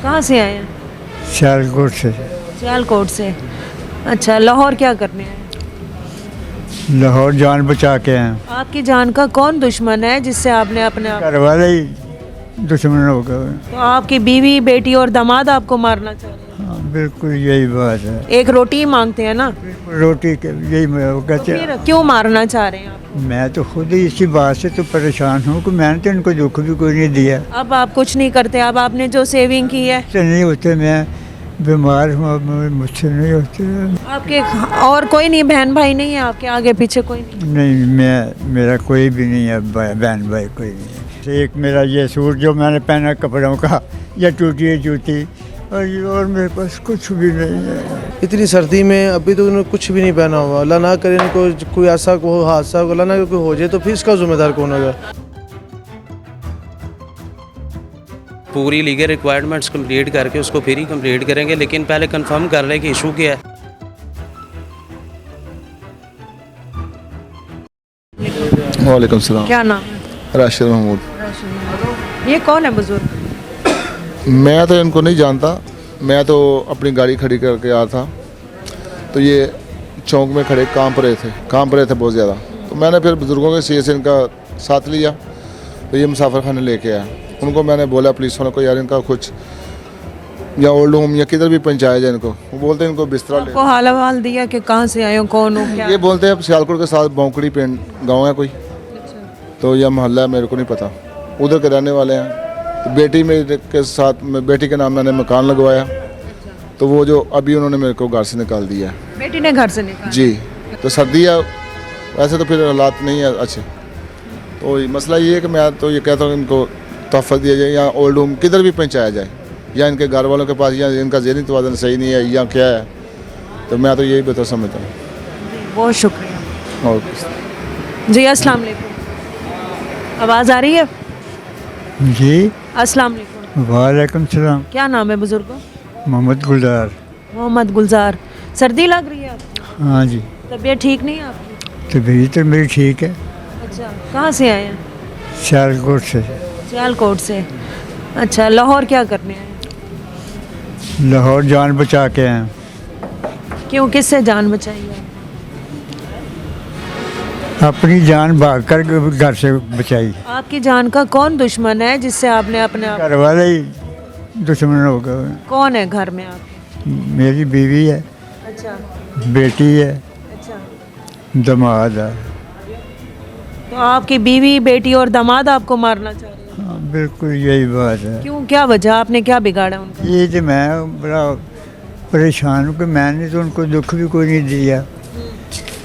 कहाँ से आए हैं? सियालकोट से। सियालकोट से। अच्छा, लाहौर क्या करने आए हैं? लाहौर जान बचा के हैं। आपकी जान का कौन दुश्मन है जिससे आपने अपने आप, घर वाले ही दुश्मन हो गए। तो आपकी बीवी, बेटी और दामाद आपको मारना चाह रहे हैं? हाँ, बिल्कुल यही बात है। एक रोटी ही मांगते हैं ना, रोटी के यही वो तो कहते फिर हैं। क्यों मारना चाह रहे हैं आप? मैं तो खुद ही इसी बात से तो परेशान हूँ कि मैंने तो इनको दुख भी कोई नहीं दिया। अब आप कुछ नहीं करते, अब आपने जो सेविंग की है, मुझसे नहीं होते, मैं बीमार हूँ, अब मुझसे नहीं होते। आपके और कोई नहीं, बहन भाई नहीं है आपके आगे पीछे कोई नहीं? नहीं, मेरा कोई भी नहीं है, बहन भाई कोई नहीं है। एक मेरा ये सूट जो मैंने पहना कपड़ों का, ये टूटी है जूती, और मेरे पास कुछ भी नहीं है। इतनी सर्दी में अभी तो उन्होंने कुछ भी नहीं पहना हुआ। अल्लाह ना करे इनको कोई ऐसा को हादसा अल्लाह ना कोई हो जाए तो फिर इसका जिम्मेदार कौन होगा? पूरी लीगल रिक्वायरमेंट्स कंप्लीट करके उसको फिर ही कंप्लीट करेंगे, लेकिन पहले कंफर्म कर लें कि इशू क्या है। वालेकुम सलाम। क्या नाम है? राशिद महमूद। ये कौन है बुजुर्ग? मैं तो इनको नहीं जानता, मैं तो अपनी गाड़ी खड़ी करके आया था, तो ये चौक में खड़े कांप रहे थे बहुत ज़्यादा। तो मैंने फिर बुज़ुर्गों के सीए से इनका साथ लिया, तो ये मुसाफिर खाने लेके आया। उनको मैंने बोला पुलिस वालों को, यार इनका कुछ या ओल्ड होम या किधर भी पहुँचाया जाए इनको। वो बोलते हैं इनको बिस्तरा ले। आपको हाल हवाल दिया कि कहाँ से आए हो, कौन हो, क्या? ये बोलते हैं अब सियालकोट के साथ बौंकड़ी पिंड गाँव है कोई, तो यह मोहल्ला है, मेरे को नहीं पता, उधर के रहने वाले हैं। तो बेटी मेरे के साथ, बेटी के नाम मैंने मकान लगवाया, तो वो जो अभी उन्होंने मेरे को घर से निकाल दिया है। बेटी ने घर से निकाला? जी, तो सर्दी है, वैसे तो फिर हालात नहीं है अच्छे। तो मसला ये है कि मैं तो ये कहता हूँ इनको तोहफ़ा दिया जाए, या ओल्ड होम किधर भी पहुँचाया जाए, या इनके घर वालों के पास, या इनका ज़हनी तवाज़ुन सही नहीं है या क्या है, तो मैं तो यही बेहतर समझता हूँ। बहुत शुक्रिया। और जी अस्सलाम वालेकुम, आवाज़ आ रही है? जी अस्सलाम वालेकुम। वालेकुम सलाम। क्या नाम है बुजुर्गों? मोहम्मद गुलजार। मोहम्मद गुलजार। सर्दी लग रही है आपको? हाँ जी, तबीयत ठीक नहीं है आपकी? तबीयत तो मेरी ठीक है। अच्छा, कहाँ से आए हैं? सियालकोट से। सियालकोट से। अच्छा, लाहौर क्या करने आए हैं? लाहौर जान बचा के हैं। क्यों, किससे जान बचाई है? अपनी जान भाग कर घर से बचाई। आपकी जान का कौन दुश्मन है जिससे आपने अपने आप, घर वाले ही दुश्मन हो गए। कौन है घर में आपके? मेरी बीवी है, अच्छा बेटी है, अच्छा। दामाद है। तो आपकी बीवी, बेटी और दामाद आपको मारना चाह रहे हैं? हाँ, बिल्कुल यही बात है। क्यों, क्या वजह, आपने क्या बिगाड़ा उनका? ये तो मैं बड़ा परेशान हूँ कि मैंने तो उनको दुख भी कोई नहीं दिया।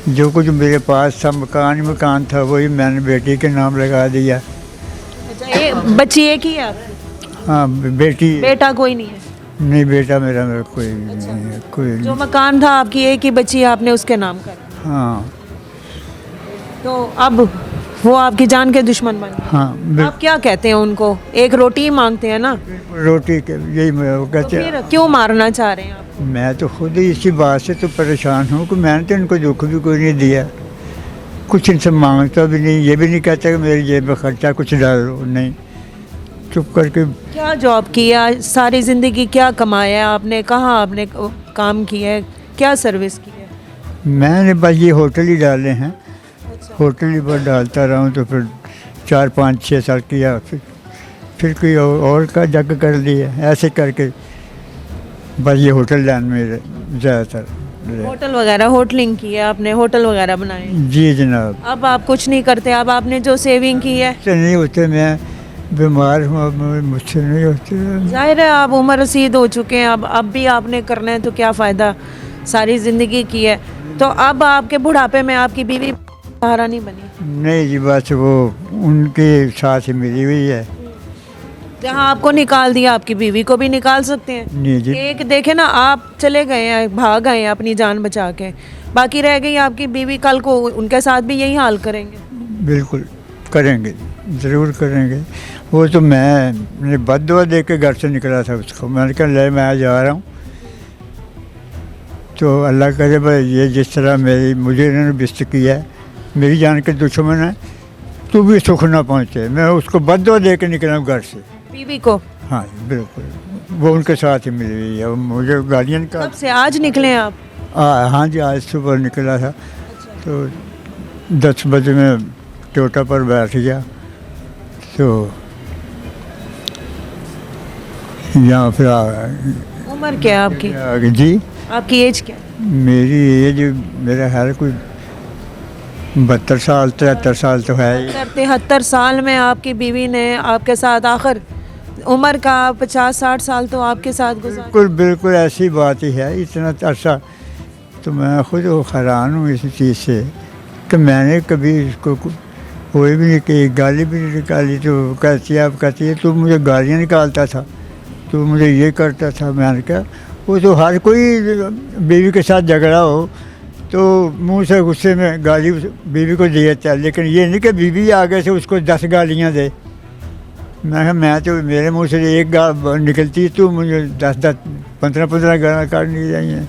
जो कुछ मेरे पास था, मकान था, वही मैंने बेटी के नाम लगा दिया। अच्छा, ये बच्ची एक ही है आपकी? हाँ, बेटी। बेटा कोई नहीं है? नहीं, बेटा मेरा कोई नहीं है, कोई जो नहीं। मकान था आपकी एक ही बच्ची, आपने उसके नाम करा, हाँ तो अब वो आपकी जान के दुश्मन बन गए। हाँ, आप क्या कहते हैं उनको? एक रोटी ही मांगते हैं ना, रोटी के यही वो तो कहते फिर हैं। क्यों मारना चाह रहे हैं आप? मैं तो खुद ही इसी बात से तो परेशान हूँ कि मैंने तो इनको दुख भी कोई नहीं दिया, कुछ इनसे मांगता भी नहीं, ये भी नहीं कहता कि मेरी जेब में खर्चा कुछ डालो, नहीं, चुप करके। क्या जॉब किया सारी ज़िंदगी, क्या कमाया है आपने, कहाँ आपने काम किया है, क्या सर्विस की है? मैंने बस ये होटल ही डाले हैं, होटल ही बस डालता रहा हूँ। तो फिर 4-5-6 साल किया, फिर कोई और का जग कर लिया, ऐसे करके बस ये होटल लाइन में ज़्यादातर रहे। होटल वगैरह, होटलिंग की है आपने, होटल वगैरह बनाए? जी जनाब। अब आप कुछ नहीं करते, अब आपने जो सेविंग की है, मुझसे नहीं होते, मैं बीमार हूँ, अब मुझसे नहीं होते। जाहिर है आप उम्र रसीद हो चुके हैं, अब भी आपने करना है, तो क्या फ़ायदा, सारी ज़िंदगी की है। तो अब आपके बुढ़ापे में आपकी बीवी सहारा नहीं बनी? नहीं जी, बस वो उनके साथ ही मिली हुई है। जहाँ आपको निकाल दिया, आपकी बीवी को भी निकाल सकते हैं। नहीं जी, एक देखे ना, आप चले गए हैं, भाग गए हैं अपनी जान बचा के, बाकी रह गई आपकी बीवी, कल को उनके साथ भी यही हाल करेंगे। बिल्कुल करेंगे, ज़रूर करेंगे। वो तो मैंने बद्दुआ दे के घर से निकला था उसको, मैंने कहा ले मैं जा रहा हूँ, तो अल्लाह करे भाई ये जिस तरह मुझे इन्होंने बिस्त किया है, मेरी जान के दुश्मन है, तू भी सुख ना पहुँचे, मैं उसको बद्दुआ दे के निकला हूँ घर से। बीवी को? हाँ बिल्कुल। वो उनके साथ ही मिली हुई है। मुझे गार्डियन का कब से आज निकले हैं आप? हाँ जी, आज सुबह निकला था तो 10 बजे मैं टोटा पर बैठ गया तो यहाँ फिर उम्र क्या है आपकी? आगे जी आपकी एज क्या है? मेरी एज मेरा है कोई 72 साल 73 साल तो है ही। 73 साल में आपकी बीवी ने आपके साथ आखिर उम्र का 50-60 साल तो आपके साथ गुजारा। बिल्कुल बिल्कुल ऐसी बात ही है। इतना अरसा तो मैं खुद हैरान हूँ इस चीज़ से कि मैंने कभी इसको कोई भी नहीं कही, गाली भी नहीं निकाली। तो कहती है, आप कहती है तू मुझे गालियाँ निकालता था, तू मुझे ये करता था। मैंने कहा वो तो हर कोई बीवी के साथ झगड़ा हो तो मुंह से गुस्से में गाली बीवी को दे देता है, लेकिन ये नहीं कि बीवी आगे से उसको 10 गालियाँ दे। मैं तो मेरे मुंह से एक गाल निकलती तो मुझे 10-10 15-15 गालियाँ काटनी चाहिए।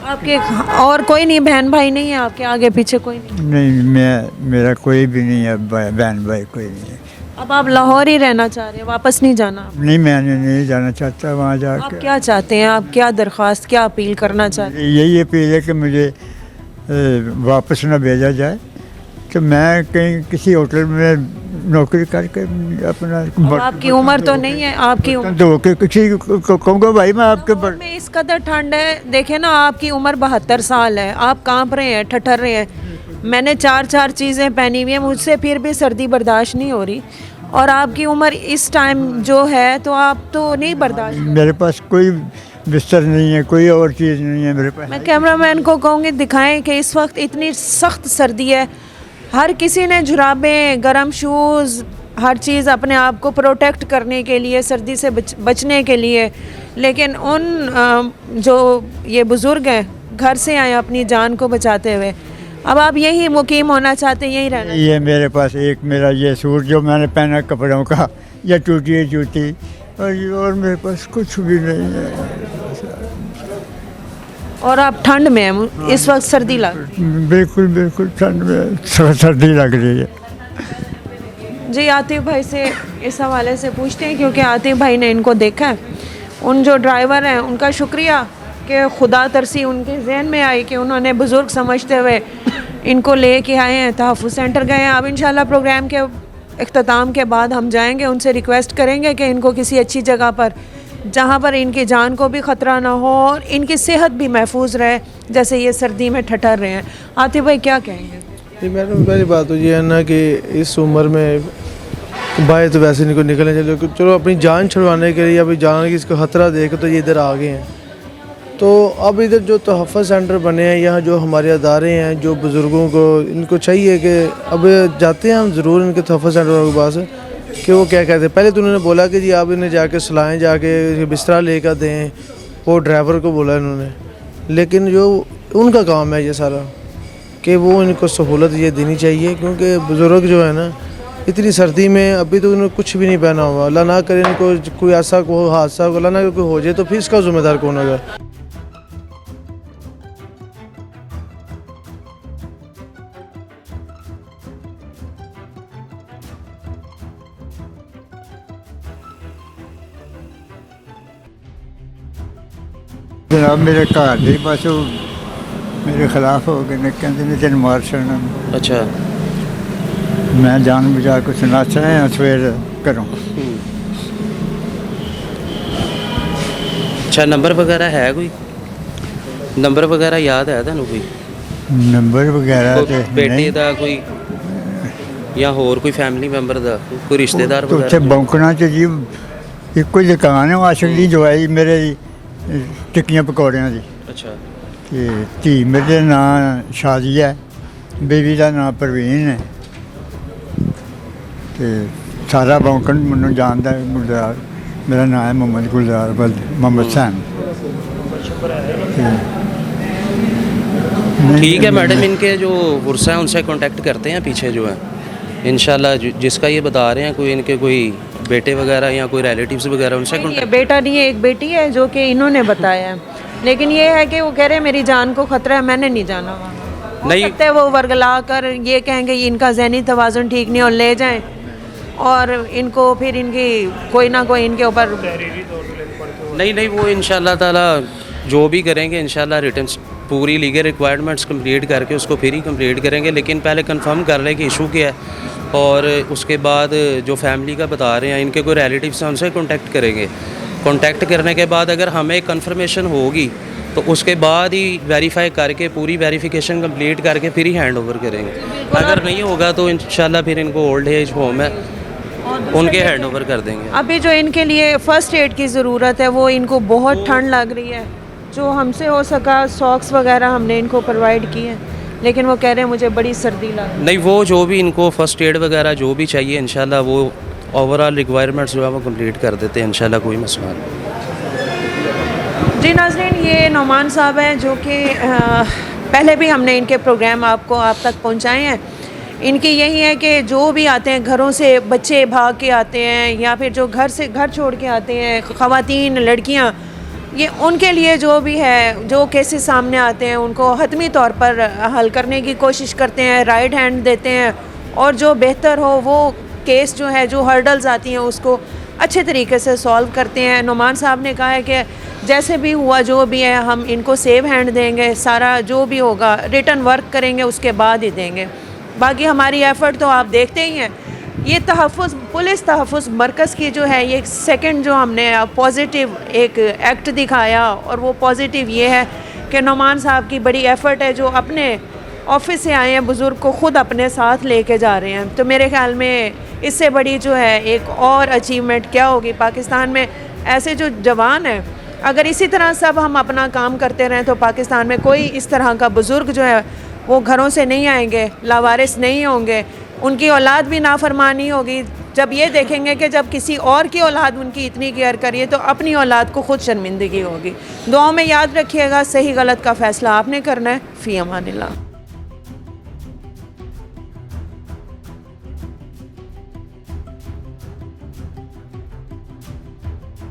आपके और कोई नहीं, बहन भाई नहीं है आपके आगे पीछे कोई नहीं? नहीं, मेरा कोई भी नहीं है, बहन भाई कोई नहीं है। अब आप लाहौर ही रहना चाह रहे हैं, वापस नहीं जाना आप? नहीं, मैंने नहीं जाना चाहता वहाँ आप जाकर। क्या चाहते हैं? आप क्या दरख्वास्त, क्या अपील करना चाहते हैं? यही अपील है कि मुझे वापस ना भेजा जाए, तो मैं कहीं किसी होटल में नौकरी करके अपना अब आपकी उम्र तो नहीं है, आपकी उम्र तो किसी को कहूँगा भाई मैं आपके लाहौर में इस कदर ठंड है, देखे ना आपकी उम्र 72 साल है, आप कांप रहे हैं, ठठर रहे हैं। मैंने 4 चीज़ें पहनी हुई हैं, मुझसे फिर भी सर्दी बर्दाश्त नहीं हो रही, और आपकी उम्र इस टाइम जो है तो आप तो नहीं बर्दाश्त। मेरे पास कोई बिस्तर नहीं है, कोई और चीज़ नहीं है मेरे पास। मैं कैमरामैन को कहूँगी दिखाएं कि इस वक्त इतनी सख्त सर्दी है, हर किसी ने जुराबें, गर्म शूज़, हर चीज़ अपने आप को प्रोटेक्ट करने के लिए, सर्दी से बचने के लिए। लेकिन उन जो ये बुज़ुर्ग हैं घर से आए अपनी जान को बचाते हुए, अब आप यही मुकीम होना चाहते हैं, यही रहना? ये मेरे पास एक मेरा ये सूट जो मैंने पहना कपड़ों का, ये टूटी है जूती, और मेरे पास कुछ भी नहीं है। और आप ठंड में हैं, इस वक्त सर्दी लग? बिल्कुल बिल्कुल ठंड में सर्दी लग रही है। जी, आतिफ भाई से इस हवाले से पूछते हैं, क्योंकि आतिफ भाई ने इनको देखा है। उन जो ड्राइवर हैं उनका शुक्रिया कि खुदा तरसी उनके जहन में आई कि उन्होंने बुज़ुर्ग समझते हुए इनको ले के आए हैं, तहफ़्फ़ुज़ सेंटर गए हैं। अब इंशाल्लाह प्रोग्राम के इख्तिताम के बाद हम जाएंगे, उनसे रिक्वेस्ट करेंगे कि इनको किसी अच्छी जगह पर, जहाँ पर इनकी जान को भी ख़तरा ना हो और इनकी सेहत भी महफूज रहे, जैसे ये सर्दी में ठठर रहे हैं। आतिफ भाई क्या कहेंगे? जी, मैडम पहली बात तो ये है ना कि इस उम्र में बाहर तो वैसे नहीं कोई निकलने चाहिए, चलो अपनी जान छुड़वाने के लिए, अभी जान की इसको ख़तरा देख तो ये इधर आ गए हैं। तो अब इधर जो तहफ़्फ़ुज़ सेंटर बने हैं, यहाँ जो हमारे अदारे हैं, जो बुज़ुर्गों को इनको चाहिए कि अब जाते हैं हम ज़रूर इनके तहफ़्फ़ुज़ सेंटर के पास कि वो क्या कहते हैं। पहले तो उन्होंने बोला कि जी आप इन्हें जाके सुलाएं, जाके बिस्तरा लेकर दें, वो ड्राइवर को बोला इन्होंने। लेकिन जो उनका काम है ये सारा कि वो इनको सहूलत ये देनी चाहिए, क्योंकि बुज़ुर्ग जो है ना इतनी सर्दी में अभी तो इन्होंने कुछ भी नहीं पहना हुआ। अल्लाह ना करे इनको कोई ऐसा कोई हादसा अल्लाह ना कोई हो जाए तो फिर इसका ज़िम्मेदार कौन होगा? जनाब मेरे घर दे बस मेरे खिलाफ हो गए ने, कहते ने तेन मार छड़ना। अच्छा, मैं जान बचा के सुनाचा है सवेर करूँ। अच्छा, नंबर वगैरह है कोई? नंबर वगैरह याद है ਤੁਹਾਨੂੰ ਕੋਈ? नंबर वगैरह ਕੋਈ ਬੇਟੇ ਦਾ ਕੋਈ ਜਾਂ ਹੋਰ ਕੋਈ ਫੈਮਿਲੀ ਮੈਂਬਰ ਦਾ ਕੋਈ ਰਿਸ਼ਤੇਦਾਰ तो उत्थे ਵਗੈਰਾ? बौंकना च जी इको दुकान है आशक दी जवाई मेरे टिक्कियां पकौड़ियां दी। अच्छा, ते धी मेरे नाम शादिया है, बेबी का नाम परवीन है। ते सारा बौंकन मैनू जानता है। गुलजार मेरा नाम है मोहम्मद गुलजार मोहम्मद सैन। ठीक है मैडम, इनके जो वर्सा है उनसे कांटेक्ट करते हैं पीछे जो है इंशाल्लाह। जिसका ये बता रहे हैं कोई इनके कोई बेटे वगैरह या कोई रिलेटिव्स वगैरह, उनसे ये कांटेक्ट। बेटा नहीं है, एक बेटी है जो कि इन्होंने बताया है, लेकिन ये है कि वो कह रहे हैं मेरी जान को ख़तरा है, मैंने नहीं जाना वहाँ। नहीं। हो सकता है वो वर्गला कर ये कहेंगे इनका ज़हनी तवाज़ुन ठीक नहीं और ले जाएं, और इनको फिर इनकी कोई ना कोई इनके ऊपर नहीं नहीं, वो इंशाल्लाह ताला जो भी करेंगे इंशाल्लाह रिटर्न पूरी लीगल रिक्वायरमेंट्स कंप्लीट करके उसको फिर ही कंप्लीट करेंगे, लेकिन पहले कंफर्म कर लें कि इशू क्या है, और उसके बाद जो फैमिली का बता रहे हैं इनके कोई रिलेटिव्स हैं उनसे कांटेक्ट करेंगे। कांटेक्ट करने के बाद अगर हमें कंफर्मेशन होगी तो उसके बाद ही वेरीफाई करके पूरी वेरिफिकेशन कंप्लीट करके फिर ही हैंड ओवर करेंगे। अगर नहीं होगा तो इंशाल्लाह फिर इनको ओल्ड एज होम है उनके हैंड ओवर कर देंगे। अभी जो इनके लिए फ़र्स्ट एड की ज़रूरत है, वो इनको बहुत ठंड लग रही है, जो हमसे हो सका सॉक्स वगैरह हमने इनको प्रोवाइड किए, लेकिन वो कह रहे हैं मुझे बड़ी सर्दी लग रही नहीं, वो जो भी इनको फ़र्स्ट एड वगैरह जो भी चाहिए इंशाल्लाह वो ओवरऑल रिक्वायरमेंट्स जो है वो कंप्लीट कर देते हैं इंशाल्लाह, कोई मसला नहीं। जी नाज़रीन, ये नौमान साहब हैं जो कि पहले भी हमने इनके प्रोग्राम आप तक पहुंचाए हैं। इनकी यही है कि जो भी आते हैं घरों से, बच्चे भाग के आते हैं या फिर जो घर छोड़ के आते हैं, ख़वातीन, लड़कियां, ये उनके लिए जो भी है, जो केसेस सामने आते हैं उनको हतमी तौर पर हल करने की कोशिश करते हैं, राइट हैंड देते हैं, और जो बेहतर हो वो केस जो है, जो हर्डल्स आती हैं उसको अच्छे तरीके से सॉल्व करते हैं। नुमान साहब ने कहा है कि जैसे भी हुआ जो भी है हम इनको सेव हैंड देंगे, सारा जो भी होगा रिटर्न वर्क करेंगे उसके बाद ही देंगे। बाकी हमारी एफ़र्ट तो आप देखते ही हैं। ये तहफ़्फ़ुज़, पुलिस तहफ़्फ़ुज़ मरकज़ की जो है ये सेकंड जो हमने पॉजिटिव एक एक्ट दिखाया, और वो पॉजिटिव ये है कि नुमान साहब की बड़ी एफ़र्ट है, जो अपने ऑफिस से आए हैं बुज़ुर्ग को ख़ुद अपने साथ लेके जा रहे हैं। तो मेरे ख़्याल में इससे बड़ी जो है एक और अचीवमेंट क्या होगी पाकिस्तान में। ऐसे जो जवान हैं, अगर इसी तरह सब हम अपना काम करते रहें तो पाकिस्तान में कोई इस तरह का बुज़ुर्ग जो है वो घरों से नहीं आएंगे, लावारिस नहीं होंगे, उनकी औलाद भी नाफरमानी होगी। जब ये देखेंगे कि जब किसी और की औलाद उनकी इतनी केयर करिए तो अपनी औलाद को खुद शर्मिंदगी होगी। दुआओं में याद रखिएगा, सही गलत का फ़ैसला आपने करना है। फ़ी अमानिल्लाह।